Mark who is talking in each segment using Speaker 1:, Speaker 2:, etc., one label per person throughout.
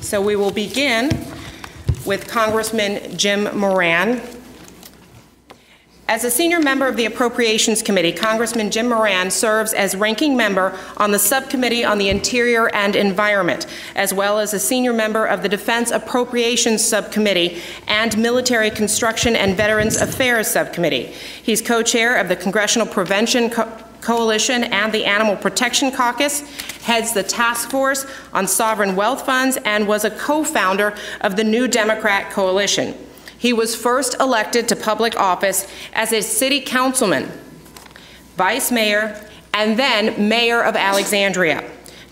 Speaker 1: So we will begin with Congressman Jim Moran. As a senior member of the Appropriations Committee, Congressman Jim Moran serves as ranking member on the Subcommittee on the Interior and Environment, as well as a senior member of the Defense Appropriations Subcommittee and Military Construction and Veterans Affairs Subcommittee. He's co-chair of the Congressional Prevention Coalition and the Animal Protection Caucus, heads the Task Force on Sovereign Wealth Funds, and was a co-founder of the New Democrat Coalition. He was first elected to public office as a city councilman, vice mayor, and then mayor of Alexandria.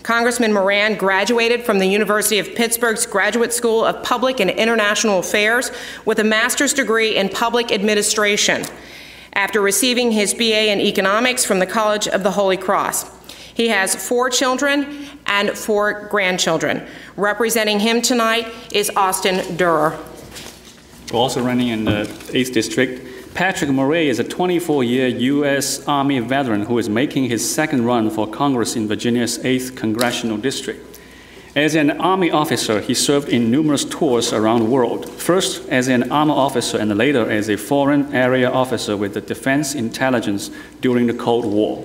Speaker 1: Congressman Moran graduated from the University of Pittsburgh's Graduate School of Public and International Affairs with a master's degree in public administration after receiving his BA in economics from the College of the Holy Cross. He has 4 children and 4 grandchildren. Representing him tonight is Austin Durer.
Speaker 2: Also running in the 8th District, Patrick Murray is a 24-year U.S. Army veteran who is making his second run for Congress in Virginia's 8th Congressional District. As an Army officer, he served in numerous tours around the world, first as an armor officer and later as a foreign area officer with the Defense Intelligence during the Cold War.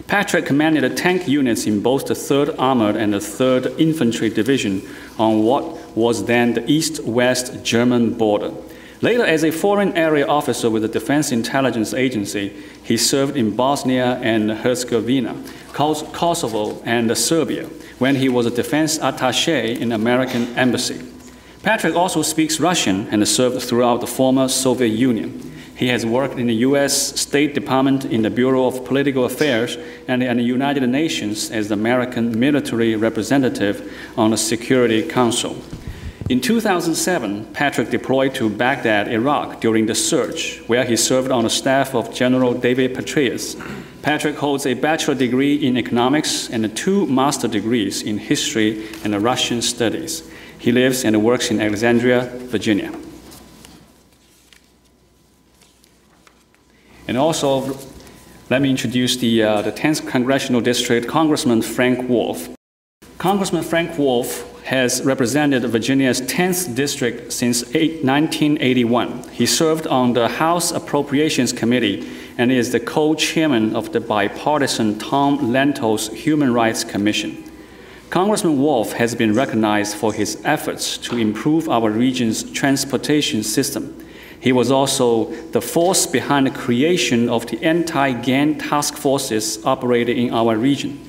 Speaker 2: Patrick commanded tank units in both the 3rd Armored and the 3rd Infantry Division on what was then the East-West German border. Later, as a foreign area officer with the Defense Intelligence Agency, he served in Bosnia and Herzegovina, Kosovo, and Serbia, when he was a defense attaché in the American Embassy. Patrick also speaks Russian and served throughout the former Soviet Union. He has worked in the U.S. State Department, in the Bureau of Political Affairs, and the United Nations as the American military representative on the Security Council. In 2007, Patrick deployed to Baghdad, Iraq during the surge, where he served on the staff of General David Petraeus. Patrick holds a bachelor's degree in economics and 2 master's degrees in history and Russian studies. He lives and works in Alexandria, Virginia. And also, let me introduce the 10th Congressional District, Congressman Frank Wolf. Congressman Frank Wolf has represented Virginia's 10th District since 1981. He served on the House Appropriations Committee and is the co-chairman of the bipartisan Tom Lantos Human Rights Commission. Congressman Wolf has been recognized for his efforts to improve our region's transportation system. He was also the force behind the creation of the anti-gang task forces operating in our region.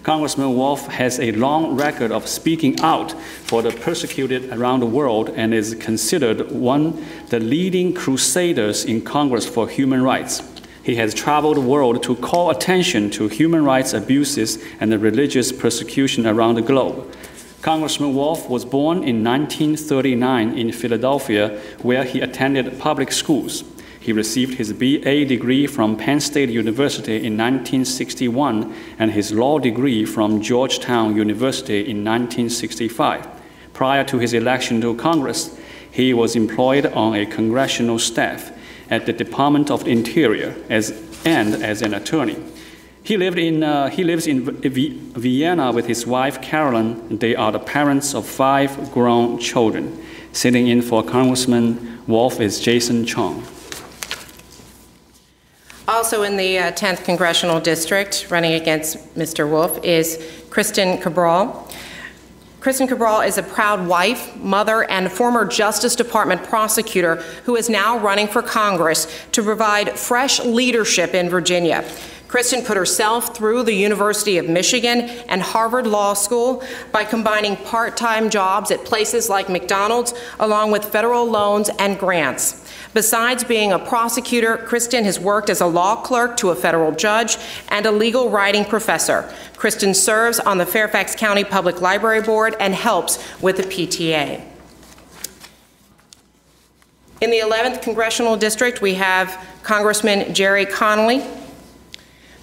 Speaker 2: Congressman Wolf has a long record of speaking out for the persecuted around the world and is considered one of the leading crusaders in Congress for human rights. He has traveled the world to call attention to human rights abuses and the religious persecution around the globe. Congressman Wolf was born in 1939 in Philadelphia, where he attended public schools. He received his BA degree from Penn State University in 1961 and his law degree from Georgetown University in 1965. Prior to his election to Congress, he was employed on a congressional staff at the Department of the Interior as an attorney. He lives in Vienna with his wife, Carolyn. They are the parents of 5 grown children. Sitting in for Congressman Wolf is Jason Chong.
Speaker 1: Also in the 10th Congressional District, running against Mr. Wolf, is Kristen Cabral. Kristen Cabral is a proud wife, mother, and former Justice Department prosecutor who is now running for Congress to provide fresh leadership in Virginia. Kristen put herself through the University of Michigan and Harvard Law School by combining part-time jobs at places like McDonald's along with federal loans and grants. Besides being a prosecutor, Kristen has worked as a law clerk to a federal judge and a legal writing professor. Kristen serves on the Fairfax County Public Library Board and helps with the PTA. In the 11th Congressional District, we have Congressman Jerry Connolly.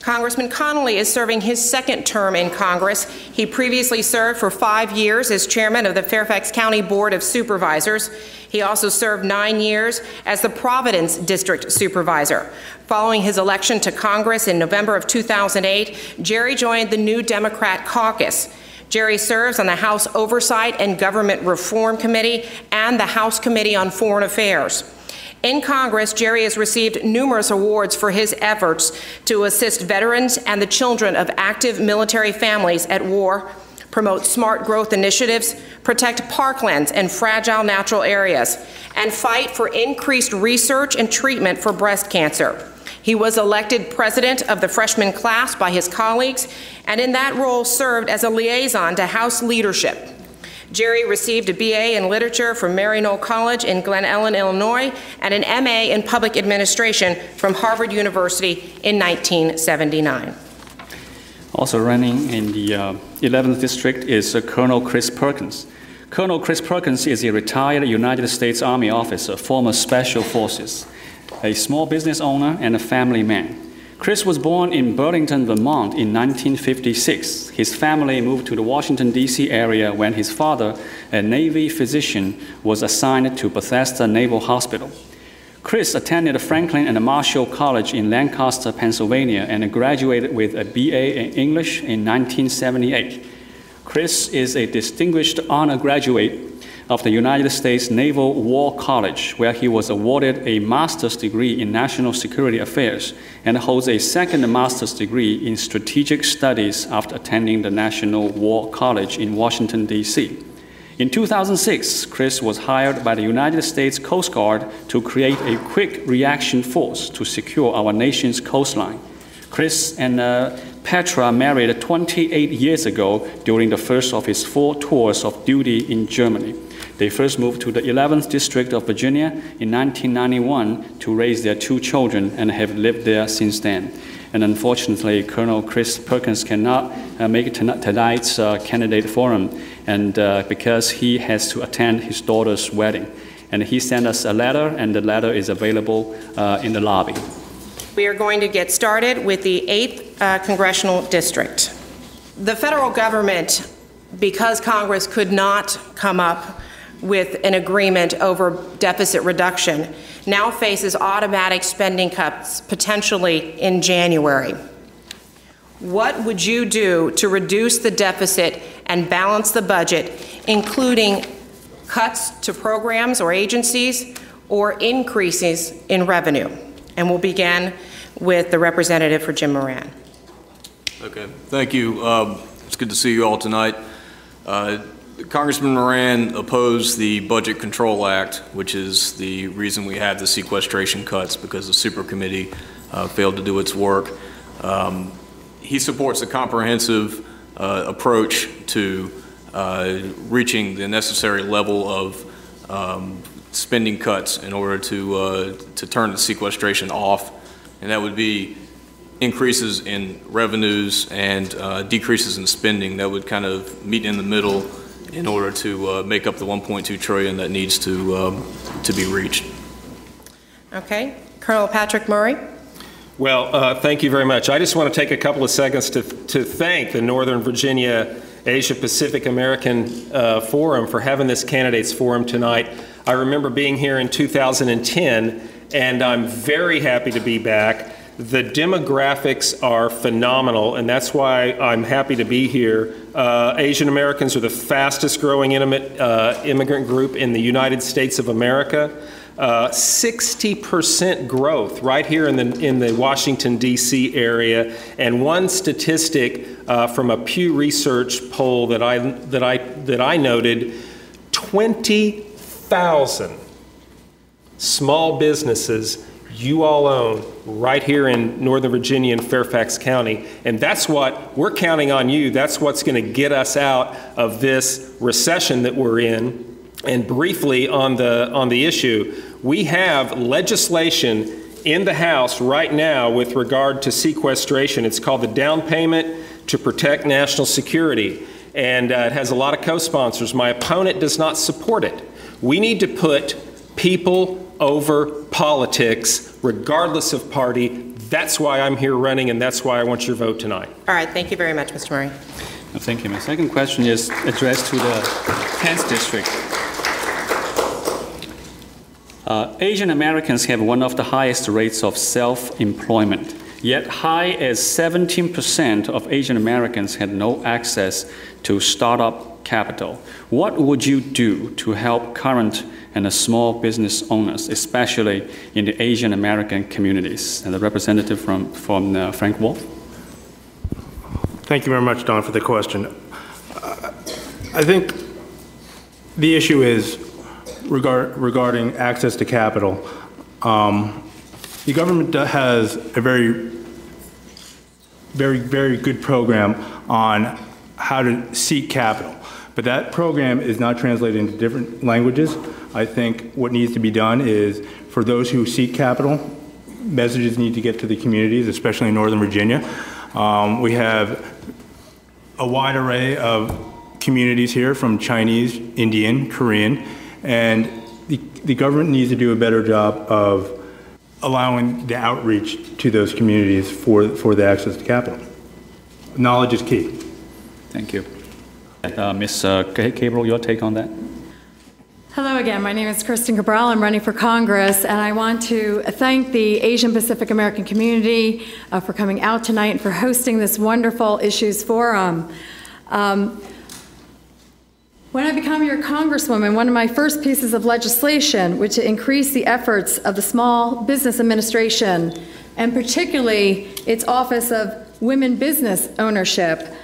Speaker 1: Congressman Connolly is serving his second term in Congress. He previously served for 5 years as chairman of the Fairfax County Board of Supervisors. He also served 9 years as the Providence District Supervisor. Following his election to Congress in November of 2008, Jerry joined the New Democrat Caucus. Jerry serves on the House Oversight and Government Reform Committee and the House Committee on Foreign Affairs. In Congress, Jerry has received numerous awards for his efforts to assist veterans and the children of active military families at war, promote smart growth initiatives, protect parklands and fragile natural areas, and fight for increased research and treatment for breast cancer. He was elected president of the freshman class by his colleagues, and in that role served as a liaison to House leadership. Jerry received a BA in literature from Mary Knoll College in Glen Ellen, Illinois, and an MA in public administration from Harvard University in 1979.
Speaker 2: Also running in the 11th District is Colonel Chris Perkins. Colonel Chris Perkins is a retired United States Army officer, former Special Forces, a small business owner and a family man. Chris was born in Burlington, Vermont in 1956. His family moved to the Washington, D.C. area when his father, a Navy physician, was assigned to Bethesda Naval Hospital. Chris attended Franklin and Marshall College in Lancaster, Pennsylvania, and graduated with a BA in English in 1978. Chris is a distinguished honor graduate of the United States Naval War College, where he was awarded a master's degree in national security affairs and holds a second master's degree in strategic studies after attending the National War College in Washington, D.C. In 2006, Chris was hired by the United States Coast Guard to create a quick reaction force to secure our nation's coastline. Chris and Petra married 28 years ago during the first of his 4 tours of duty in Germany. They first moved to the 11th District of Virginia in 1991 to raise their 2 children and have lived there since then. And unfortunately, Colonel Chris Perkins cannot make it to tonight's candidate forum, and because he has to attend his daughter's wedding. And he sent us a letter, and the letter is available in the lobby.
Speaker 1: We are going to get started with the 8th Congressional District. The federal government, because Congress could not come up with an agreement over deficit reduction, now faces automatic spending cuts potentially in January. What would you do to reduce the deficit and balance the budget, including cuts to programs or agencies or increases in revenue? And we'll begin with the representative for Jim Moran.
Speaker 3: Okay, thank you. It's good to see you all tonight. Congressman Moran opposed the Budget Control Act, which is the reason we have the sequestration cuts, because the super committee failed to do its work. He supports a comprehensive approach to reaching the necessary level of spending cuts in order to turn the sequestration off, and that would be increases in revenues and decreases in spending that would kind of meet in the middle in order to make up the $1.2 trillion that needs to be reached.
Speaker 1: Okay, Colonel Patrick Murray.
Speaker 4: Well, thank you very much. I just want to take a couple of seconds to thank the Northern Virginia Asia Pacific American Forum for having this candidates forum tonight. I remember being here in 2010, and I'm very happy to be back. The demographics are phenomenal, and that's why I'm happy to be here. Asian Americans are the fastest growing immigrant group in the United States of America. 60% growth right here in the Washington, D.C. area. And one statistic from a Pew Research poll that I noted, 20,000 small businesses you all own right here in Northern Virginia and Fairfax County. And that's what we're counting on you. That's what's going to get us out of this recession that we're in. And briefly on the issue, we have legislation in the House right now with regard to sequestration. It's called the Down Payment to Protect National Security. And it has a lot of co-sponsors. My opponent does not support it. We need to put people over politics, regardless of party. That's why I'm here running, and that's why I want your vote tonight.
Speaker 1: All right, thank you very much, Mr. Murray.
Speaker 2: Thank you. My second question is addressed to the 10th District. Asian Americans have one of the highest rates of self-employment. yet high as 17% of Asian Americans had no access to startup capital. What would you do to help current and small business owners, especially in the Asian American communities? And the representative from Frank Wolf.
Speaker 5: Thank you very much, Don, for the question. I think the issue is regarding access to capital. The government has a very good program on how to seek capital, but that program is not translated into different languages. I think what needs to be done is, for those who seek capital, messages need to get to the communities, especially in Northern Virginia. We have a wide array of communities here, from Chinese, Indian, Korean, and the government needs to do a better job of allowing the outreach to those communities for the access to capital. Knowledge is key.
Speaker 2: Thank you. Ms. Gabriel, your take on that?
Speaker 6: Hello again. My name is Kristen Cabral. I'm running for Congress, and I want to thank the Asian Pacific American community for coming out tonight and for hosting this wonderful Issues Forum. When I became your Congresswoman, one of my first pieces of legislation was to increase the efforts of the Small Business Administration, and particularly its Office of Women Business Ownership.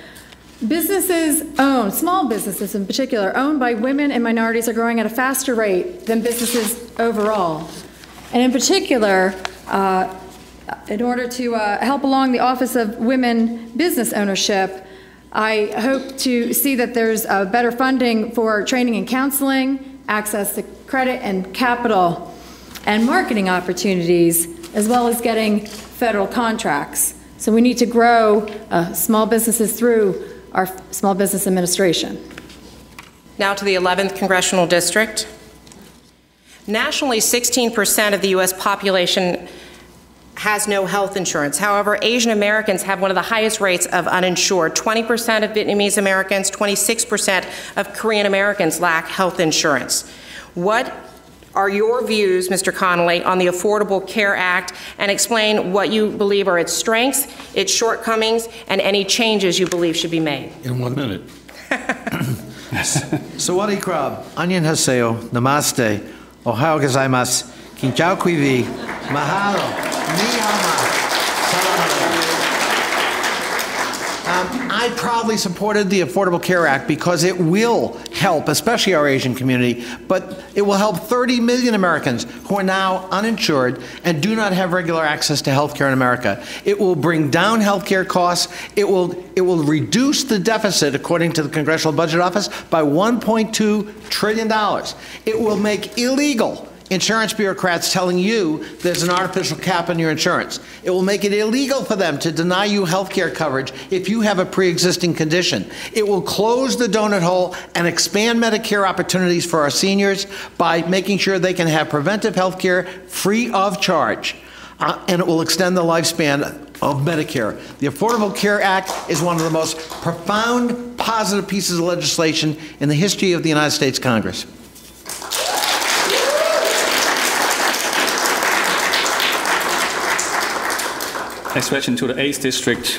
Speaker 6: Small businesses in particular, owned by women and minorities, are growing at a faster rate than businesses overall. And in particular, in order to help along the Office of Women Business Ownership, I hope to see that there's better funding for training and counseling, access to credit and capital, and marketing opportunities, as well as getting federal contracts. So we need to grow small businesses through our Small Business Administration.
Speaker 1: Now to the 11th Congressional District. Nationally, 16% of the U.S. population has no health insurance. However, Asian Americans have one of the highest rates of uninsured. 20% of Vietnamese Americans, 26% of Korean Americans lack health insurance. What are your views, Mr. Connolly, on the Affordable Care Act, and explain what you believe are its strengths, its shortcomings, and any changes you believe should be made?
Speaker 7: In 1 minute.
Speaker 8: Sawadee krab, onion haseo, namaste, ohio gozaimasu, kinchao quivi, mahalo. I proudly supported the Affordable Care Act because it will help, especially our Asian community, but it will help 30 million Americans who are now uninsured and do not have regular access to health care in America. It will bring down health care costs. It will reduce the deficit, according to the Congressional Budget Office, by $1.2 trillion. It will make illegal insurance bureaucrats telling you there's an artificial cap on your insurance. It will make it illegal for them to deny you health care coverage if you have a pre-existing condition. It will close the donut hole and expand Medicare opportunities for our seniors by making sure they can have preventive health care free of charge. And it will extend the lifespan of Medicare. The Affordable Care Act is one of the most profound positive pieces of legislation in the history of the United States Congress.
Speaker 2: Next question to the 8th District.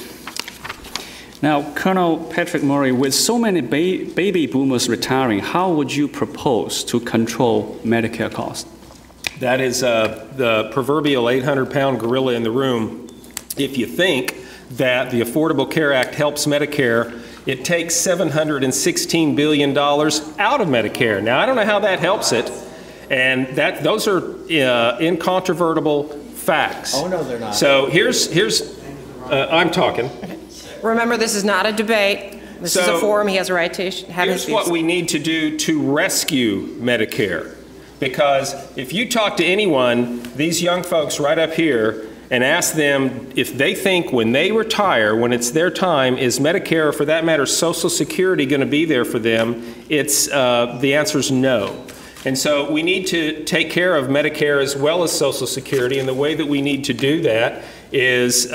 Speaker 2: Now, Colonel Patrick Murray, with so many baby boomers retiring, how would you propose to control Medicare costs?
Speaker 4: That is the proverbial 800-pound gorilla in the room. If you think that the Affordable Care Act helps Medicare, it takes $716 billion out of Medicare. Now, I don't know how that helps it, and those are incontrovertible facts.
Speaker 8: Oh, no, they're not.
Speaker 4: So I'm talking.
Speaker 1: Remember, this is not a debate. This is a forum. He has a right to have his views.
Speaker 4: Here's what we need to do to rescue Medicare. Because if you talk to anyone, these young folks right up here, and ask them if they think when they retire, when it's their time, is Medicare, or for that matter, Social Security, going to be there for them, the answer is no. And so we need to take care of Medicare as well as Social Security, and the way that we need to do that is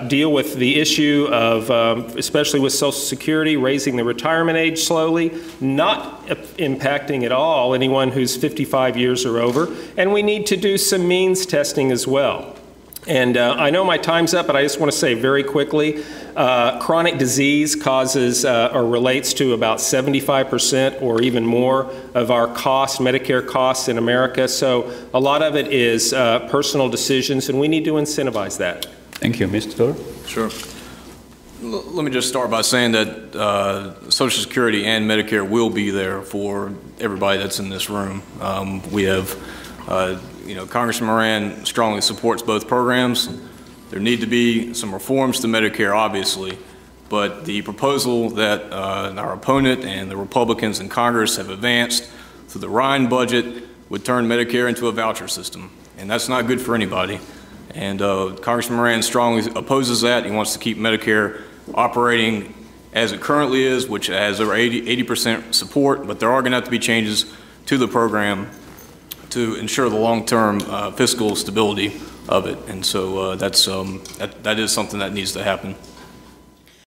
Speaker 4: deal with the issue of, especially with Social Security, raising the retirement age slowly, not impacting at all anyone who's 55 years or over, and we need to do some means testing as well. And I know my time's up, but I just want to say very quickly, chronic disease causes or relates to about 75% or even more of our costs, Medicare costs in America. So a lot of it is personal decisions, and we need to incentivize that.
Speaker 2: Thank you, Mr. Doerr.
Speaker 3: Sure. Let me just start by saying that Social Security and Medicare will be there for everybody that's in this room. We have, Congressman Moran strongly supports both programs. There need to be some reforms to Medicare, obviously, but the proposal that our opponent and the Republicans in Congress have advanced through the Ryan budget would turn Medicare into a voucher system, and that's not good for anybody. And Congressman Moran strongly opposes that. He wants to keep Medicare operating as it currently is, which has over 80% support, but there are going to have to be changes to the program to ensure the long-term fiscal stability of it. And so that is something that needs to happen.